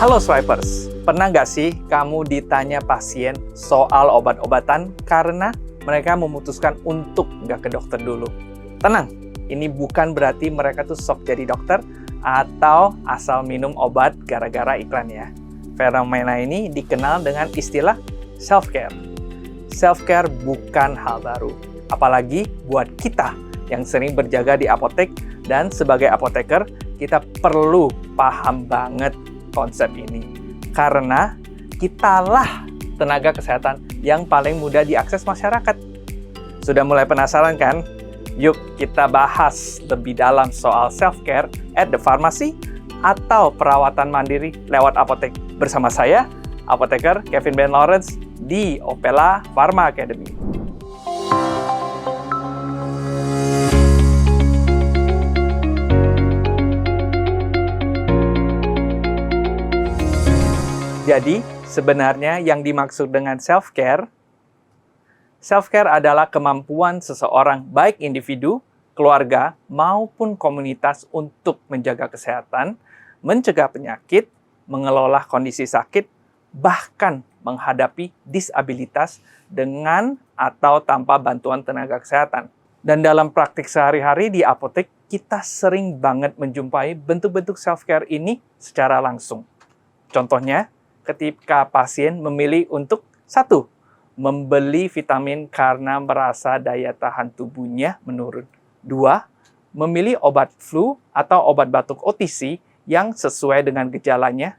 Halo Swipers, pernah nggak sih kamu ditanya pasien soal obat-obatan karena mereka memutuskan untuk nggak ke dokter dulu? Tenang, ini bukan berarti mereka tuh sok jadi dokter atau asal minum obat gara-gara iklan ya. Fenomena ini dikenal dengan istilah self-care. Self-care bukan hal baru, apalagi buat kita yang sering berjaga di apotek dan sebagai apoteker, kita perlu paham banget konsep ini. Karena kitalah tenaga kesehatan yang paling mudah diakses masyarakat. Sudah mulai penasaran kan? Yuk kita bahas lebih dalam soal self-care at the pharmacy atau perawatan mandiri lewat apotek. Bersama saya, apoteker Kevin Ben Lawrence di Opela Pharma Academy. Jadi, sebenarnya yang dimaksud dengan self-care adalah kemampuan seseorang, baik individu, keluarga, maupun komunitas untuk menjaga kesehatan, mencegah penyakit, mengelola kondisi sakit, bahkan menghadapi disabilitas dengan atau tanpa bantuan tenaga kesehatan. Dan dalam praktik sehari-hari di apotek, kita sering banget menjumpai bentuk-bentuk self-care ini secara langsung. Contohnya, ketika pasien memilih untuk 1. Membeli vitamin karena merasa daya tahan tubuhnya menurun. 2. Memilih obat flu atau obat batuk OTC yang sesuai dengan gejalanya.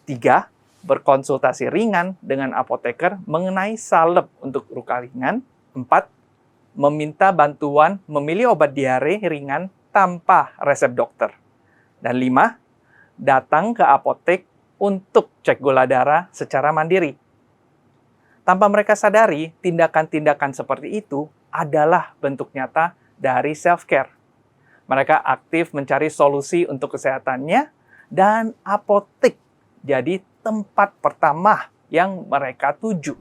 3. Berkonsultasi ringan dengan apoteker mengenai salep untuk luka ringan. 4. Meminta bantuan memilih obat diare ringan tanpa resep dokter. Dan 5. Datang ke apotek untuk cek gula darah secara mandiri. Tanpa mereka sadari, tindakan-tindakan seperti itu adalah bentuk nyata dari self-care. Mereka aktif mencari solusi untuk kesehatannya, dan apotek jadi tempat pertama yang mereka tuju.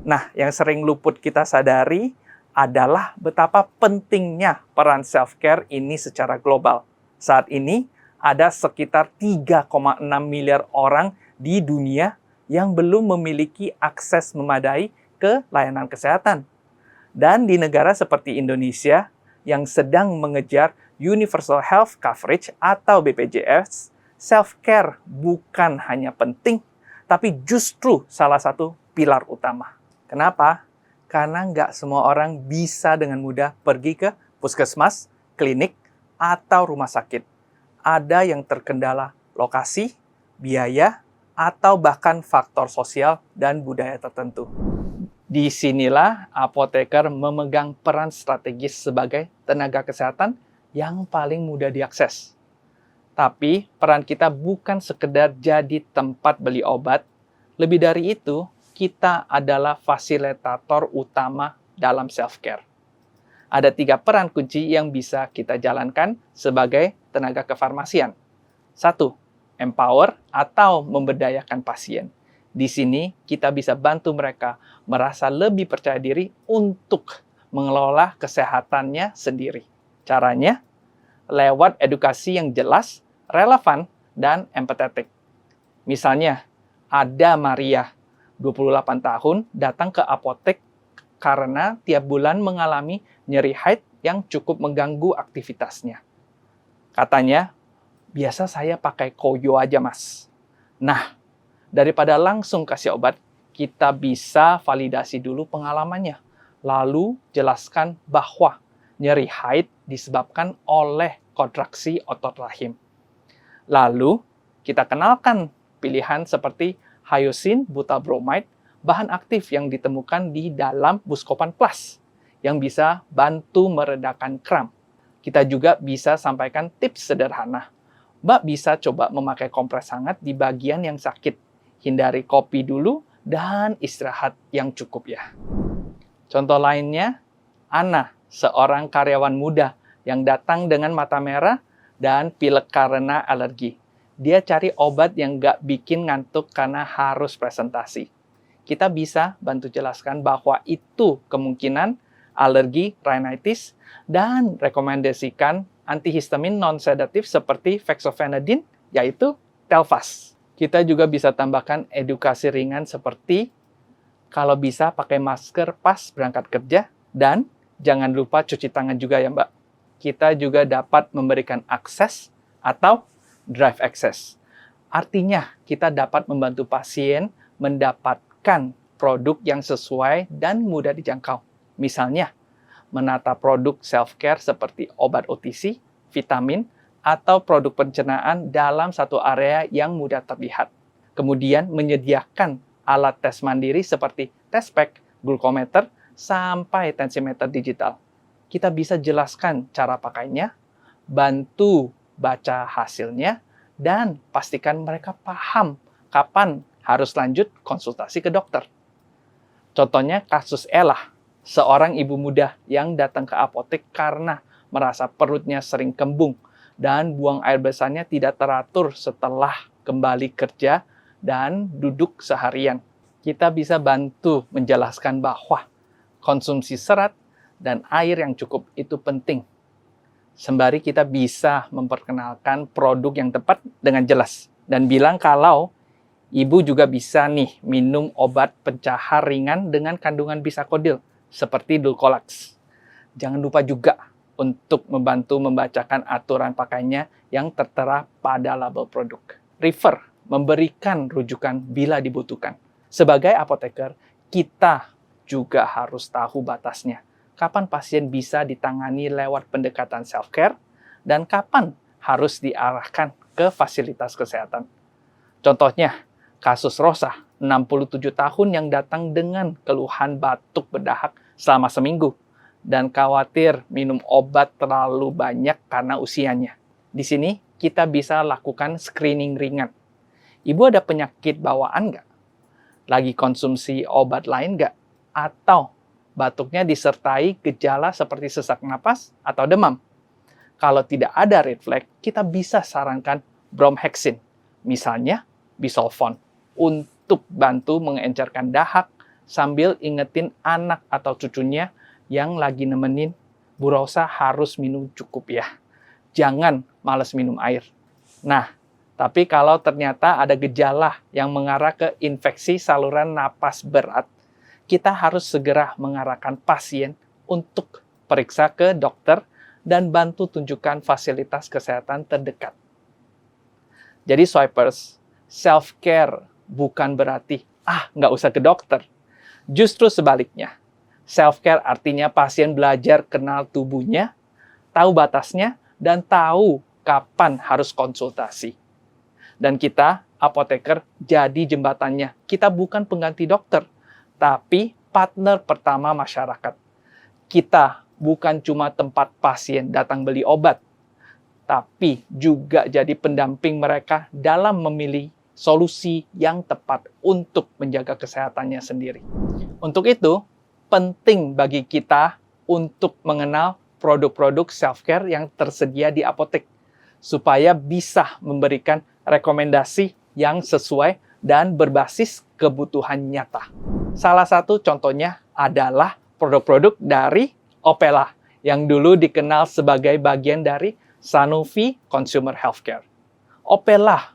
Nah, yang sering luput kita sadari adalah betapa pentingnya peran self-care ini secara global. Saat ini, ada sekitar 3,6 miliar orang di dunia yang belum memiliki akses memadai ke layanan kesehatan. Dan di negara seperti Indonesia yang sedang mengejar Universal Health Coverage atau BPJS, self-care bukan hanya penting, tapi justru salah satu pilar utama. Kenapa? Karena nggak semua orang bisa dengan mudah pergi ke puskesmas, klinik, atau rumah sakit. Ada yang terkendala lokasi, biaya, atau bahkan faktor sosial dan budaya tertentu. Disinilah apoteker memegang peran strategis sebagai tenaga kesehatan yang paling mudah diakses. Tapi peran kita bukan sekedar jadi tempat beli obat. Lebih dari itu, kita adalah fasilitator utama dalam self-care. Ada 3 peran kunci yang bisa kita jalankan sebagai tenaga kefarmasian. 1. Empower atau memberdayakan pasien. Di sini kita bisa bantu mereka merasa lebih percaya diri untuk mengelola kesehatannya sendiri. Caranya, lewat edukasi yang jelas, relevan, dan empatetik. Misalnya, ada Maria, 28 tahun, datang ke apotek karena tiap bulan mengalami nyeri haid yang cukup mengganggu aktivitasnya. Katanya, biasa saya pakai koyo aja mas. Nah, daripada langsung kasih obat, kita bisa validasi dulu pengalamannya. Lalu jelaskan bahwa nyeri haid disebabkan oleh kontraksi otot rahim. Lalu, kita kenalkan pilihan seperti Hyoscine butabromide, bahan aktif yang ditemukan di dalam Buscopan Plus yang bisa bantu meredakan kram. Kita juga bisa sampaikan tips sederhana. Mbak bisa coba memakai kompres hangat di bagian yang sakit. Hindari kopi dulu dan istirahat yang cukup ya. Contoh lainnya, Ana, seorang karyawan muda yang datang dengan mata merah dan pilek karena alergi. Dia cari obat yang nggak bikin ngantuk karena harus presentasi. Kita bisa bantu jelaskan bahwa itu kemungkinan alergi rhinitis dan rekomendasikan antihistamin non-sedatif seperti fexofenadine, yaitu Telfast. kita juga bisa tambahkan edukasi ringan seperti kalau bisa pakai masker pas berangkat kerja dan jangan lupa cuci tangan juga ya Mbak. Kita juga dapat memberikan akses atau drive access. Artinya kita dapat membantu pasien mendapatkan produk yang sesuai dan mudah dijangkau. Misalnya, menata produk self-care seperti obat OTC, vitamin, atau produk pencernaan dalam satu area yang mudah terlihat. Kemudian menyediakan alat tes mandiri seperti tes pack, glukometer, sampai tensimeter digital. Kita bisa jelaskan cara pakainya, bantu baca hasilnya, dan pastikan mereka paham kapan harus lanjut konsultasi ke dokter. Contohnya kasus Ella, seorang ibu muda yang datang ke apotek karena merasa perutnya sering kembung dan buang air besarnya tidak teratur setelah kembali kerja dan duduk seharian. Kita bisa bantu menjelaskan bahwa konsumsi serat dan air yang cukup itu penting. Sembari kita bisa memperkenalkan produk yang tepat dengan jelas dan bilang kalau ibu juga bisa nih minum obat pencahar ringan dengan kandungan bisakodil seperti Dulcolax. Jangan lupa juga untuk membantu membacakan aturan pakainya yang tertera pada label produk. Refer, memberikan rujukan bila dibutuhkan. Sebagai apoteker, kita juga harus tahu batasnya. Kapan pasien bisa ditangani lewat pendekatan self-care dan kapan harus diarahkan ke fasilitas kesehatan. Contohnya, kasus Rosa, 67 tahun yang datang dengan keluhan batuk berdahak selama seminggu dan khawatir minum obat terlalu banyak karena usianya. Di sini kita bisa lakukan screening ringan. Ibu ada penyakit bawaan nggak? Lagi konsumsi obat lain nggak? Atau batuknya disertai gejala seperti sesak napas atau demam? Kalau tidak ada red flag, kita bisa sarankan bromhexin, misalnya bisolfon, untuk bantu mengencerkan dahak sambil ingetin anak atau cucunya yang lagi nemenin, Bu Rosa harus minum cukup ya. Jangan malas minum air. Nah, tapi kalau ternyata ada gejala yang mengarah ke infeksi saluran napas berat, kita harus segera mengarahkan pasien untuk periksa ke dokter dan bantu tunjukkan fasilitas kesehatan terdekat. Jadi swipers, self-care bukan berarti, nggak usah ke dokter. Justru sebaliknya, self-care artinya pasien belajar kenal tubuhnya, tahu batasnya, dan tahu kapan harus konsultasi. Dan kita, apoteker, jadi jembatannya. Kita bukan pengganti dokter, tapi partner pertama masyarakat. Kita bukan cuma tempat pasien datang beli obat, tapi juga jadi pendamping mereka dalam memilih solusi yang tepat untuk menjaga kesehatannya sendiri. Untuk itu, penting bagi kita untuk mengenal produk-produk self-care yang tersedia di apotek, supaya bisa memberikan rekomendasi yang sesuai dan berbasis kebutuhan nyata. Salah satu contohnya adalah produk-produk dari Opela, yang dulu dikenal sebagai bagian dari Sanofi Consumer Healthcare. Opela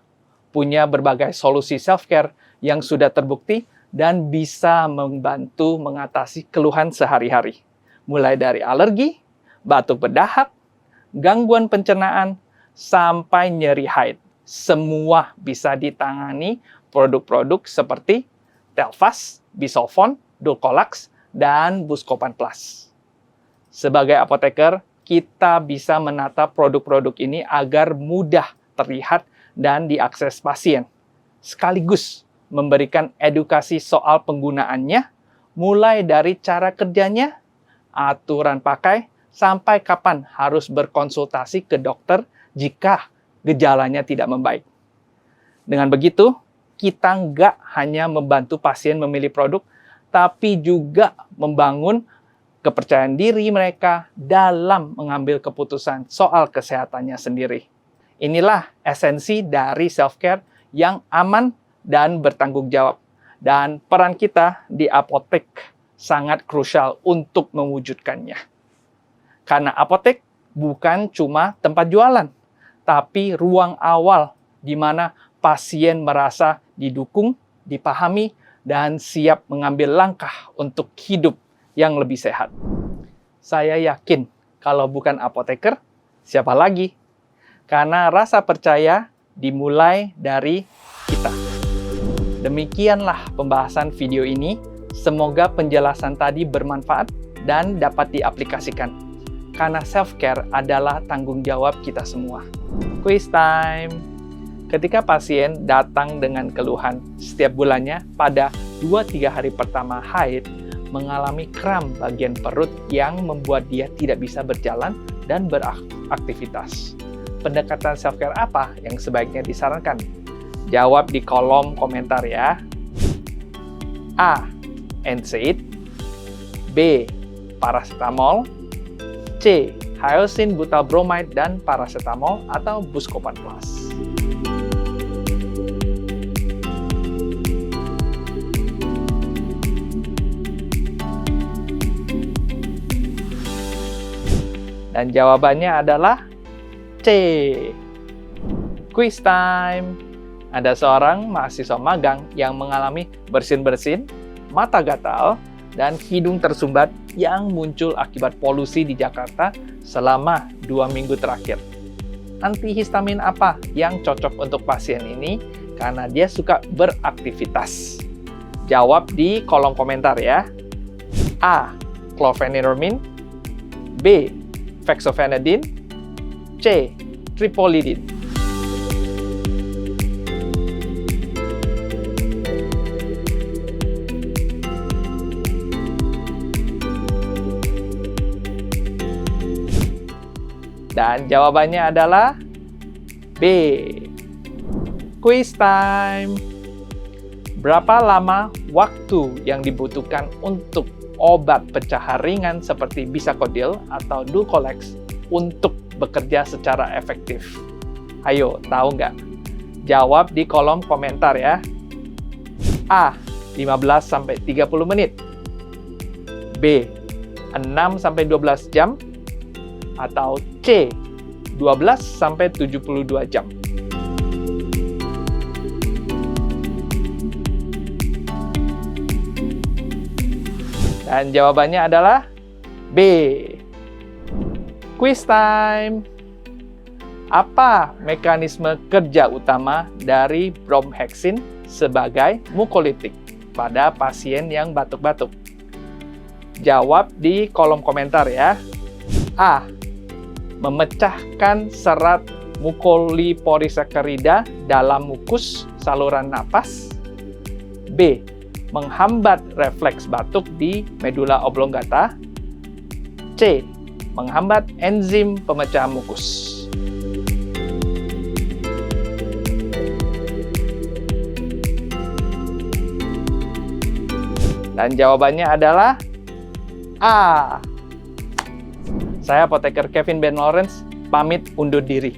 punya berbagai solusi self-care yang sudah terbukti dan bisa membantu mengatasi keluhan sehari-hari. Mulai dari alergi, batuk berdahak, gangguan pencernaan, sampai nyeri haid. Semua bisa ditangani produk-produk seperti Telfast, Bisolfon, Dulcolax, dan Buscopan Plus. Sebagai apoteker, kita bisa menata produk-produk ini agar mudah terlihat dan diakses pasien, sekaligus memberikan edukasi soal penggunaannya, mulai dari cara kerjanya, aturan pakai, sampai kapan harus berkonsultasi ke dokter jika gejalanya tidak membaik. Dengan begitu, kita nggak hanya membantu pasien memilih produk, tapi juga membangun kepercayaan diri mereka dalam mengambil keputusan soal kesehatannya sendiri. Inilah esensi dari self-care yang aman dan bertanggung jawab. Dan peran kita di apotek sangat krusial untuk mewujudkannya. Karena apotek bukan cuma tempat jualan, tapi ruang awal di mana pasien merasa didukung, dipahami, dan siap mengambil langkah untuk hidup yang lebih sehat. Saya yakin kalau bukan apoteker, siapa lagi? Karena rasa percaya dimulai dari kita. Demikianlah pembahasan video ini. Semoga penjelasan tadi bermanfaat dan dapat diaplikasikan. Karena self-care adalah tanggung jawab kita semua. Quiz time! Ketika pasien datang dengan keluhan setiap bulannya pada 2-3 hari pertama haid, mengalami kram bagian perut yang membuat dia tidak bisa berjalan dan beraktivitas. Pendekatan self-care apa yang sebaiknya disarankan? Jawab di kolom komentar ya. A. NSAID. B. Paracetamol. C. Hyoscine butylbromide dan paracetamol atau Buscopan Plus. Dan jawabannya adalah C. Quiz time. Ada seorang mahasiswa magang yang mengalami bersin-bersin, mata gatal, dan hidung tersumbat yang muncul akibat polusi di Jakarta selama 2 minggu terakhir. Antihistamin apa yang cocok untuk pasien ini karena dia suka beraktivitas? Jawab di kolom komentar ya. A. Chlorpheniramine. B. Fexofenadine. C. Tripolidine. Dan jawabannya adalah B. Quiz time. Berapa lama waktu yang dibutuhkan untuk obat pencahar ringan seperti Bisacodyl atau Dulcolex untuk bekerja secara efektif? Ayo, tahu nggak? Jawab di kolom komentar ya. A. 15-30 menit. B. 6-12 jam. Atau C. 12-72 jam. Dan jawabannya adalah B. Quiz time. Apa mekanisme kerja utama dari bromhexin sebagai mukolitik pada pasien yang batuk-batuk? Jawab di kolom komentar ya. A. Memecahkan serat mucoliposaccharida dalam mukus saluran napas. B. Menghambat refleks batuk di medula oblongata. C. Menghambat enzim pemecah mukus. Dan jawabannya adalah A. Saya apoteker Kevin Ben Lawrence, pamit undur diri.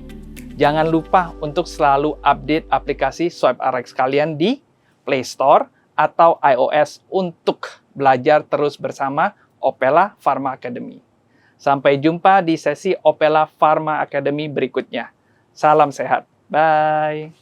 Jangan lupa untuk selalu update aplikasi SwipeRx kalian di Play Store atau iOS untuk belajar terus bersama Opela Pharma Academy. Sampai jumpa di sesi Opela Pharma Academy berikutnya. Salam sehat. Bye.